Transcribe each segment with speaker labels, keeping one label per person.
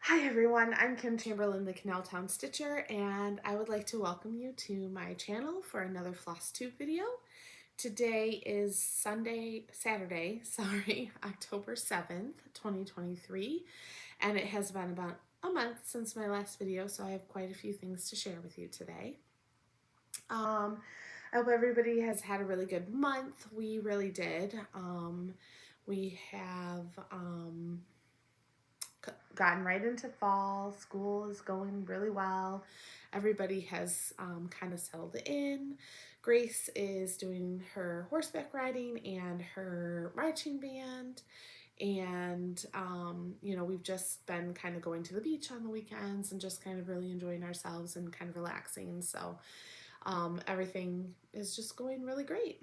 Speaker 1: Hi everyone, I'm Kim Chamberlain, the Canal Town Stitcher, and I would like to welcome you to my channel for another Flosstube video. Today is Saturday, October 7th, 2023, and it has been about a month since my last video, so I have quite a few things to share with you today. I hope everybody has had a really good month. We really did. We have gotten right into fall. School is going really well. Everybody has kind of settled in. Grace is doing her horseback riding and her marching band. And, we've just been kind of going to the beach on the weekends and just kind of really enjoying ourselves and kind of relaxing. So everything is just going really great.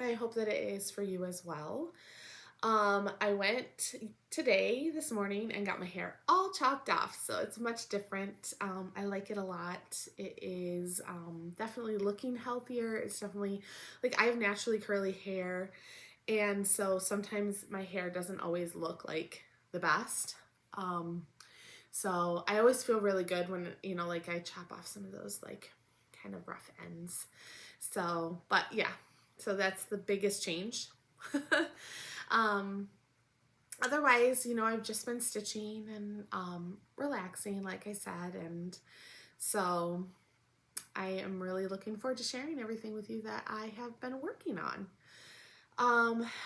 Speaker 1: I hope that it is for you as well. I went this morning and got my hair all chopped off, so it's much different. I like it a lot. It is definitely looking healthier. It's definitely, like, I have naturally curly hair, and so sometimes my hair doesn't always look like the best. So I always feel really good when, like I chop off some of those like kind of rough ends. So, but yeah, so that's the biggest change. Otherwise, I've just been stitching and relaxing, like I said, and so I am really looking forward to sharing everything with you that I have been working on.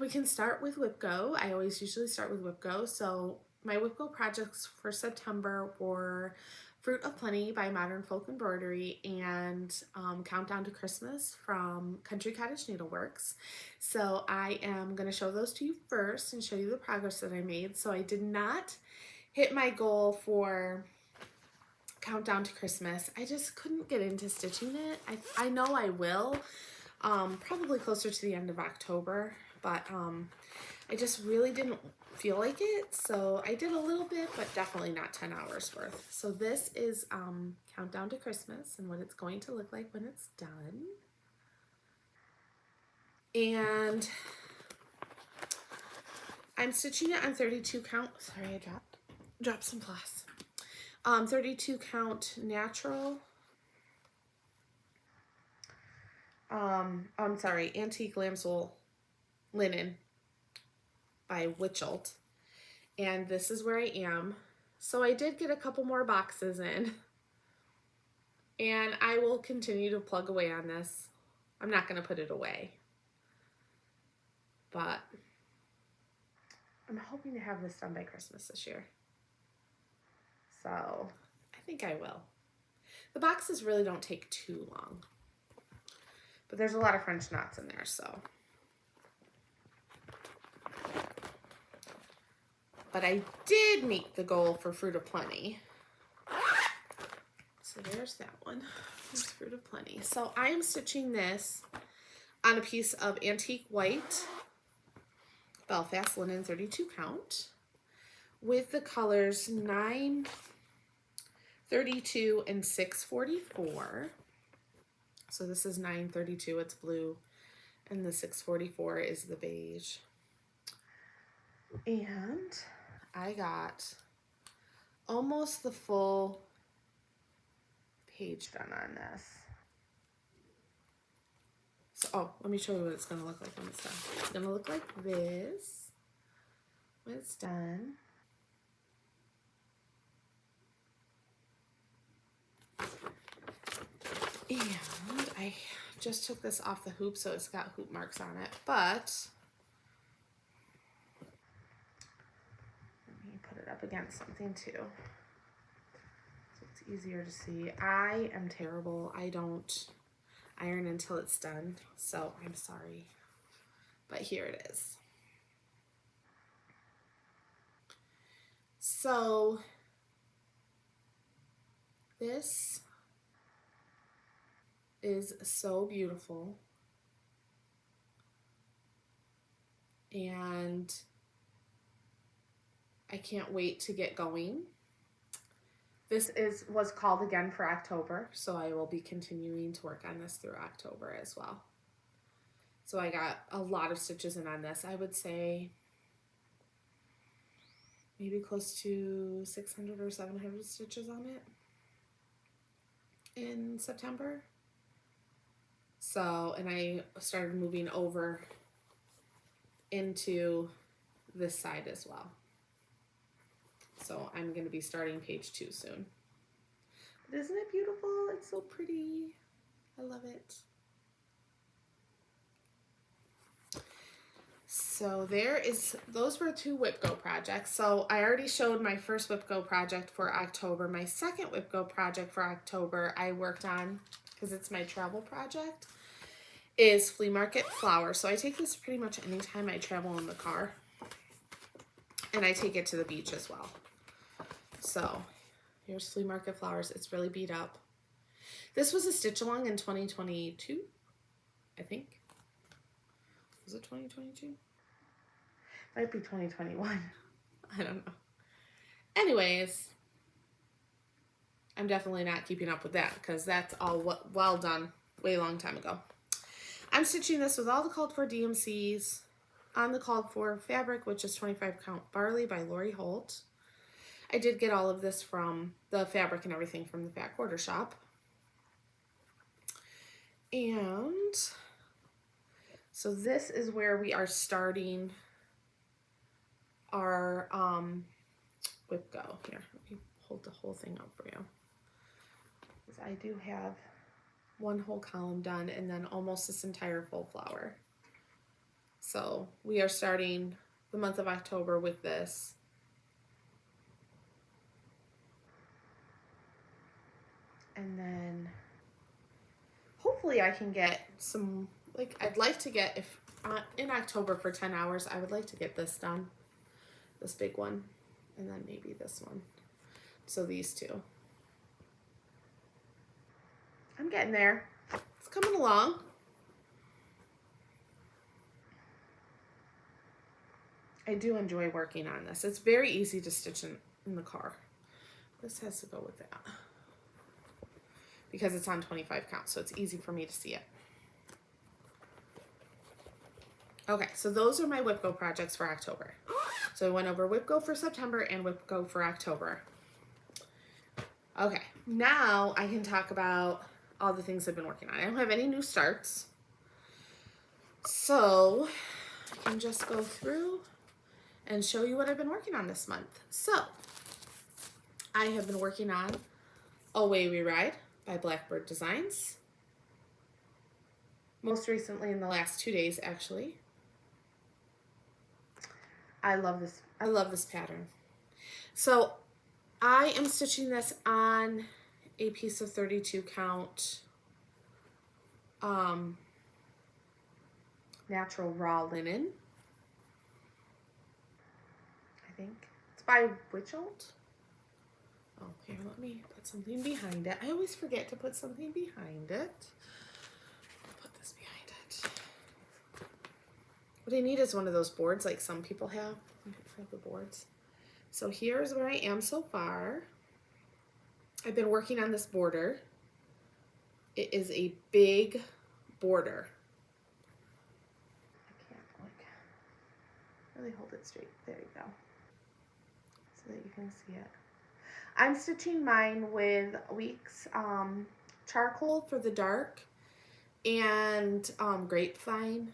Speaker 1: We can start with WIPGO. I always usually start with WIPGO. So my WIPGO projects for September were Fruit of Plenty by Modern Folk Embroidery and Countdown to Christmas from Country Cottage Needleworks. So I am going to show those to you first and show you the progress that I made. So I did not hit my goal for Countdown to Christmas. I just couldn't get into stitching it. I know I will, probably closer to the end of October, but I just really didn't feel like it, so I did a little bit, but definitely not 10 hours worth. So this is Countdown to Christmas and what it's going to look like when it's done. And I'm stitching it on 32 count. Sorry, I dropped some floss. 32 count natural. I'm sorry, Antique Lambswool Linen by Witchelt. And this is where I am. So I did get a couple more boxes in. And I will continue to plug away on this. I'm not going to put it away. But I'm hoping to have this done by Christmas this year. So I think I will. The boxes really don't take too long. But there's a lot of French knots in there, so. But I did meet the goal for Fruit of Plenty. So there's that one. There's Fruit of Plenty. So I am stitching this on a piece of antique white Belfast linen 32 count with the colors 9, 32, and 644. So this is 932, it's blue, and the 644 is the beige. And I got almost the full page done on this. So, let me show you what it's going to look like when it's done. It's going to look like this when it's done. And I just took this off the hoop, so it's got hoop marks on it, but let me put it up against something too, so it's easier to see. I am terrible. I don't iron until it's done, so I'm sorry, but here it is. So this is so beautiful, and I can't wait to get going. This was called again for October, so I will be continuing to work on this through October as well. So I got a lot of stitches in on this. I would say maybe close to 600 or 700 stitches on it in September. So, and I started moving over into this side as well. So I'm going to be starting page 2 soon. But isn't it beautiful? It's so pretty. I love it. So those were 2 Whip Go projects. So I already showed my first Whip Go project for October. My second Whip Go project for October I worked on, because it's my travel project, is flea market flowers. So I take this pretty much anytime I travel in the car. And I take it to the beach as well. So here's flea market flowers. It's really beat up. This was a stitch along in 2022, I think. Was it 2022? Might be 2021. I don't know. Anyways, I'm definitely not keeping up with that because that's all well done way long time ago. I'm stitching this with all the called for DMCs on the called for fabric, which is 25 count barley by Lori Holt. I did get all of this from the fabric and everything from the Fat Quarter Shop. And so this is where we are starting our Whip Go. Here, let me hold the whole thing up for you. Because I do have one whole column done and then almost this entire full flower. So we are starting the month of October with this. And then hopefully I can get some, like, I'd like to get, if in October for 10 hours, I would like to get this done, this big one, and then maybe this one. So these 2. I'm getting there. It's coming along. I do enjoy working on this. It's very easy to stitch in the car. This has to go with that because it's on 25 count, so it's easy for me to see it. Okay, so those are my Whip Go projects for October. So I went over Whip Go for September and Whip Go for October. Okay, now I can talk about all the things I've been working on. I don't have any new starts, so I can just go through and show you what I've been working on this month. So I have been working on Away We Ride by Blackbird Designs. Most recently in the last 2 days, actually. I love this pattern. So I am stitching this on a piece of 32 count natural raw linen. I think it's by Witcholt. Oh, here, let me put something behind it. I always forget to put something behind it. I'll put this behind it. What I need is one of those boards like some people have. Some people have the boards. So here's where I am so far. I've been working on this border. It is a big border. I can't really hold it straight. There you go. So that you can see it. I'm stitching mine with Weeks charcoal for the dark and grapevine.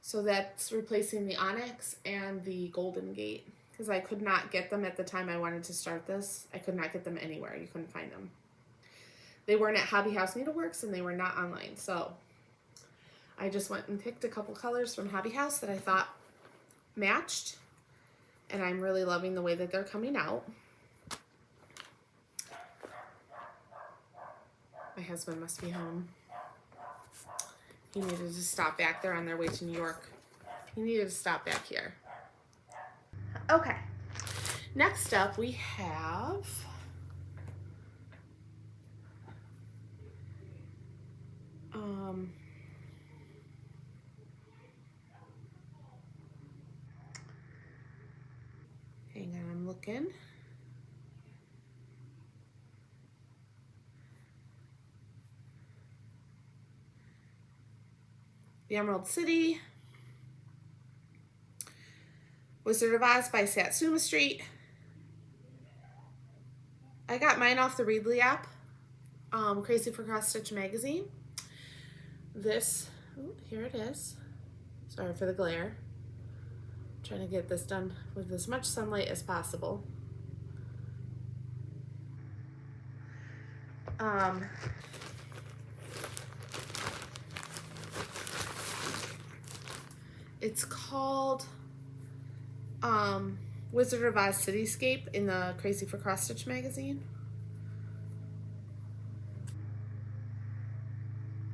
Speaker 1: So that's replacing the onyx and the golden gate because I could not get them at the time I wanted to start this. I could not get them anywhere. You couldn't find them. They weren't at Hobby House Needleworks and they were not online. So I just went and picked a couple colors from Hobby House that I thought matched. And I'm really loving the way that they're coming out. My husband must be home. He needed to stop back there on their way to New York. He needed to stop back here. Okay. Next up we have hang on, I'm looking. The Emerald City. Wizard of Oz by Satsuma Street. I got mine off the Readly app. Crazy for Cross Stitch magazine. This, here it is. Sorry for the glare. I'm trying to get this done with as much sunlight as possible. It's called Wizard of Oz Cityscape in the Crazy for Cross Stitch magazine.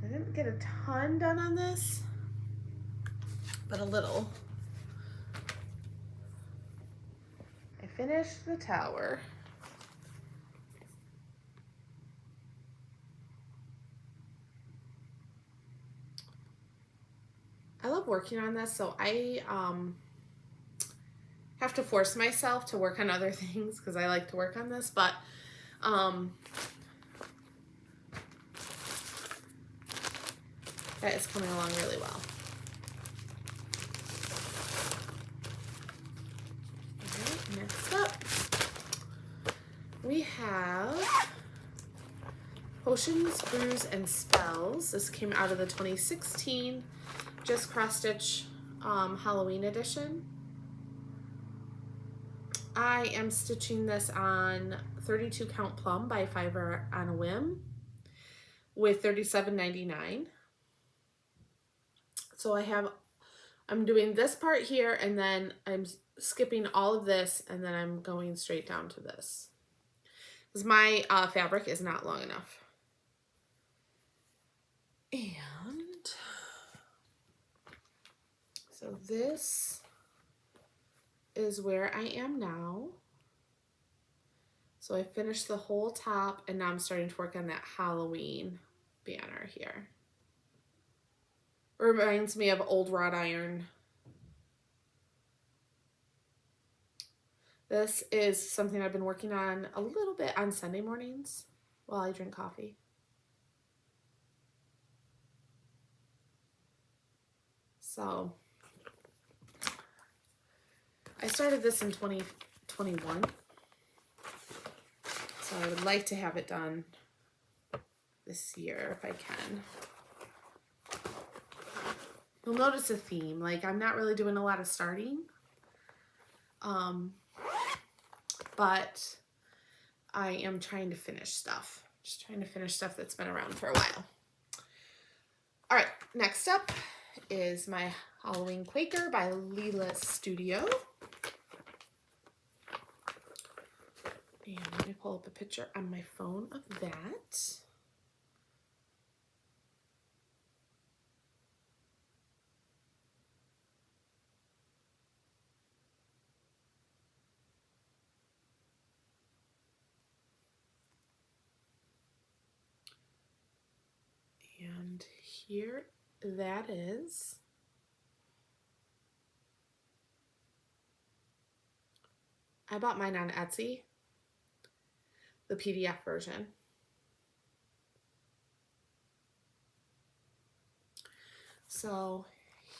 Speaker 1: I didn't get a ton done on this, but a little. I finished the tower. I love working on this, so I have to force myself to work on other things because I like to work on this, but that is coming along really well. All right, next up, we have Potions, Brews, and Spells. This came out of the 2016 Just Cross Stitch Halloween edition. I am stitching this on 32 count plum by Fiverr on a Whim with $37.99. So I'm doing this part here, and then I'm skipping all of this, and then I'm going straight down to this because my fabric is not long enough. And so this is where I am now. So I finished the whole top, and now I'm starting to work on that Halloween banner here. It reminds me of old wrought iron. This is something I've been working on a little bit on Sunday mornings while I drink coffee. So I started this in 2021. So I would like to have it done this year if I can. You'll notice a theme, like I'm not really doing a lot of starting. But I am trying to finish stuff. Just trying to finish stuff that's been around for a while. All right, next up is my Halloween Quaker by Leela Studio. And let me pull up a picture on my phone of that. And here that is. I bought mine on Etsy, the PDF version. So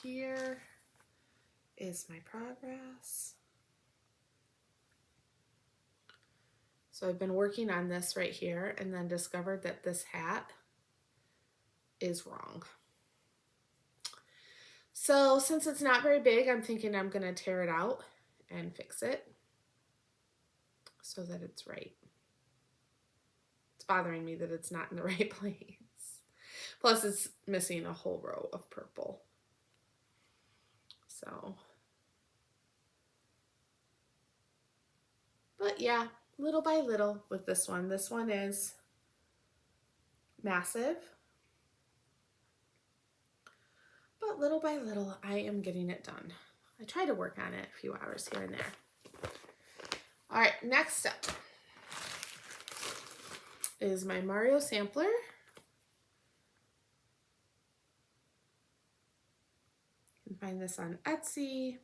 Speaker 1: here is my progress. So I've been working on this right here and then discovered that this hat is wrong. So since it's not very big, I'm thinking I'm gonna tear it out and fix it so that it's right. It's bothering me that it's not in the right place. Plus it's missing a whole row of purple. So, but yeah, little by little with this one. This one is massive. But little by little, I am getting it done. I try to work on it a few hours here and there. All right, next up is my Mario sampler. You can find this on Etsy.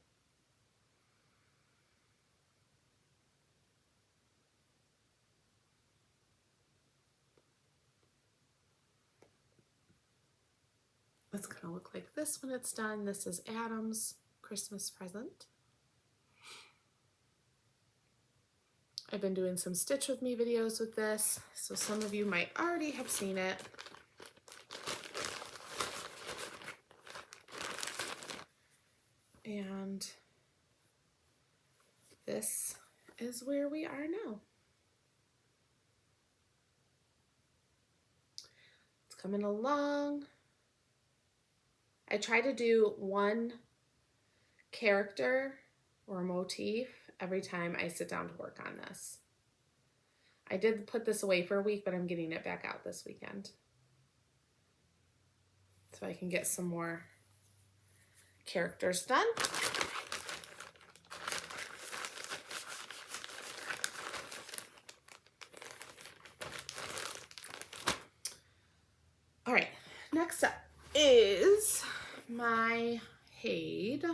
Speaker 1: It's gonna look like this when it's done. This is Adam's Christmas present. I've been doing some Stitch With Me videos with this, so some of you might already have seen it. And this is where we are now. It's coming along. I try to do one character or motif every time I sit down to work on this. I did put this away for a week, but I'm getting it back out this weekend, so I can get some more characters done. All right, next up is my Hade.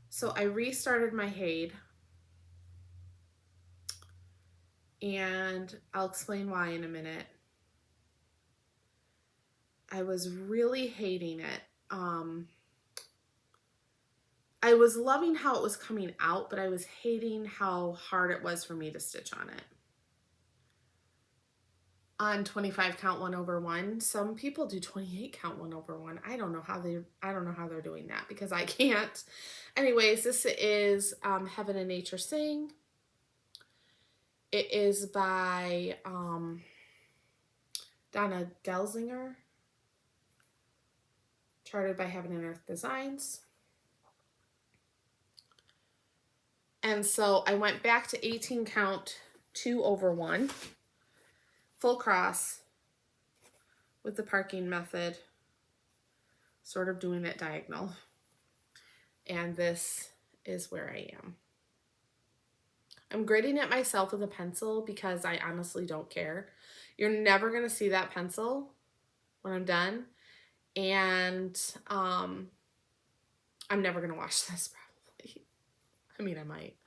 Speaker 1: So I restarted my Hade, and I'll explain why in a minute. I was really hating it. I was loving how it was coming out, but I was hating how hard it was for me to stitch on it. On 25 count 1/1. Some people do 28 count 1/1. I don't know how they're doing that, because I can't. Anyways, this is Heaven and Nature Sing. It is by Donna Gelsinger, charted by Heaven and Earth Designs. And so I went back to 18 count 2/1, full cross with the parking method, sort of doing it diagonal. And this is where I am. I'm grading it myself with a pencil because I honestly don't care. You're never going to see that pencil when I'm done. And I'm never going to wash this probably. I mean, I might.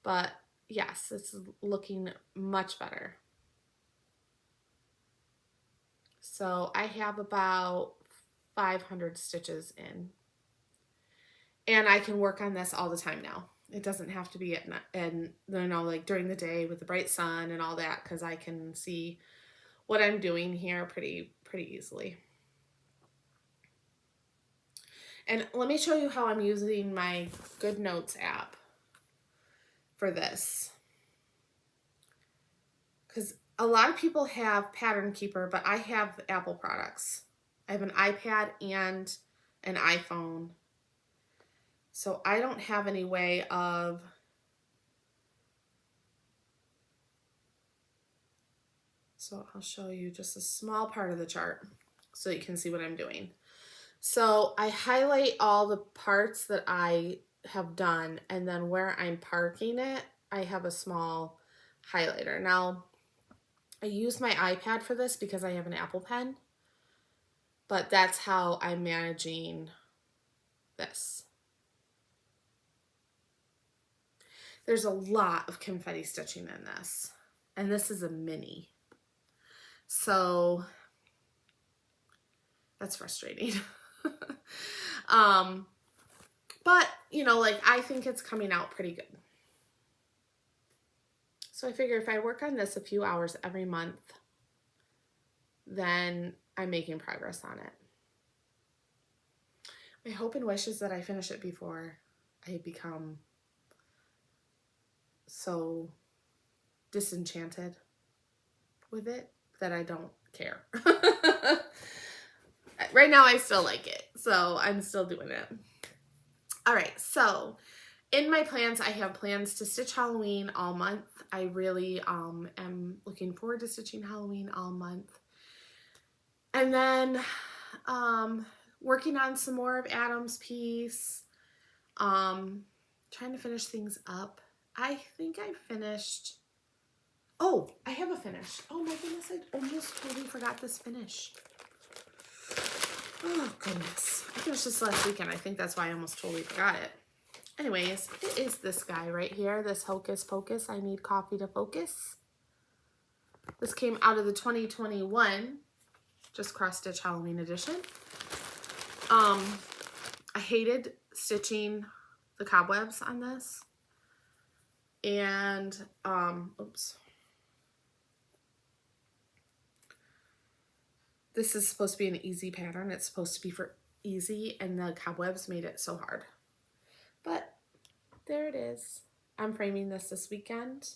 Speaker 1: But yes, it's looking much better. So I have about 500 stitches in. And I can work on this all the time now. It doesn't have to be at night, and like during the day with the bright sun and all that, because I can see what I'm doing here pretty easily. And let me show you how I'm using my Good Notes app for this, because a lot of people have Pattern Keeper, but I have Apple products. I have an iPad and an iPhone. So I don't have any way of I'll show you just a small part of the chart so you can see what I'm doing. So I highlight all the parts that I have done, and then where I'm parking it, I have a small highlighter. Now, I use my iPad for this because I have an Apple Pen, but that's how I'm managing this. There's a lot of confetti stitching in this, and this is a mini. So that's frustrating. But like, I think it's coming out pretty good. So I figure if I work on this a few hours every month, then I'm making progress on it. My hope and wish is that I finish it before I become so disenchanted with it that I don't care. Right now I still like it, so I'm still doing it. All right, so in my plans, I have plans to stitch Halloween all month. I really am looking forward to stitching Halloween all month. And then working on some more of Adam's piece. Trying to finish things up. I think I finished. Oh, I have a finish. Oh my goodness, I almost totally forgot this finish. Oh goodness. I finished this last weekend. I think that's why I almost totally forgot it. Anyways, it is this guy right here, this Hocus Pocus, I Need Coffee to Focus. This came out of the 2021 Just Cross Stitch Halloween edition. I hated stitching the cobwebs on this. And, oops. This is supposed to be an easy pattern. It's supposed to be for easy, and the cobwebs made it so hard. But there it is. I'm framing this weekend.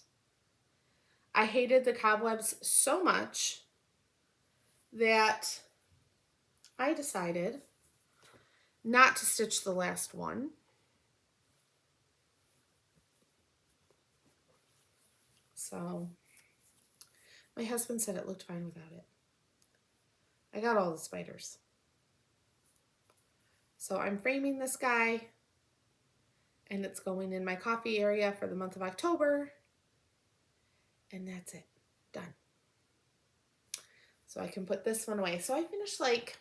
Speaker 1: I hated the cobwebs so much that I decided not to stitch the last one. So my husband said it looked fine without it. I got all the spiders. So I'm framing this guy, and it's going in my coffee area for the month of October. And that's it. Done. So I can put this one away. So I finished like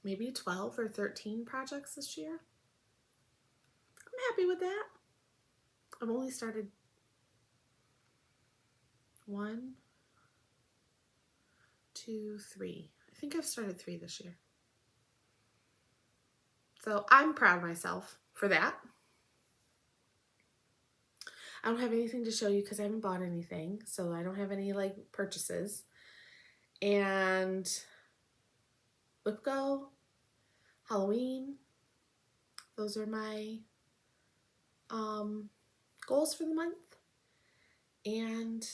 Speaker 1: maybe 12 or 13 projects this year. I'm happy with that. I've only started 1, 2, 3. I think I've started 3 this year. So I'm proud of myself for that. I don't have anything to show you because I haven't bought anything. So I don't have any like purchases. And LipGo, Halloween, those are my goals for the month. And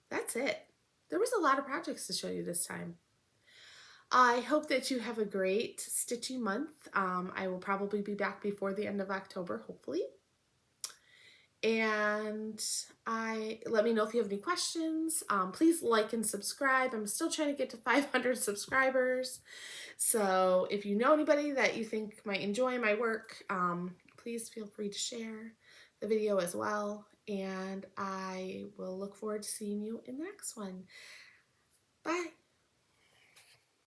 Speaker 1: that's it. There was a lot of projects to show you this time. I hope that you have a great stitching month. I will probably be back before the end of October, hopefully. And let me know if you have any questions. Please like and subscribe. I'm still trying to get to 500 subscribers. So if you know anybody that you think might enjoy my work, please feel free to share the video as well. And I will look forward to seeing you in the next one. Bye.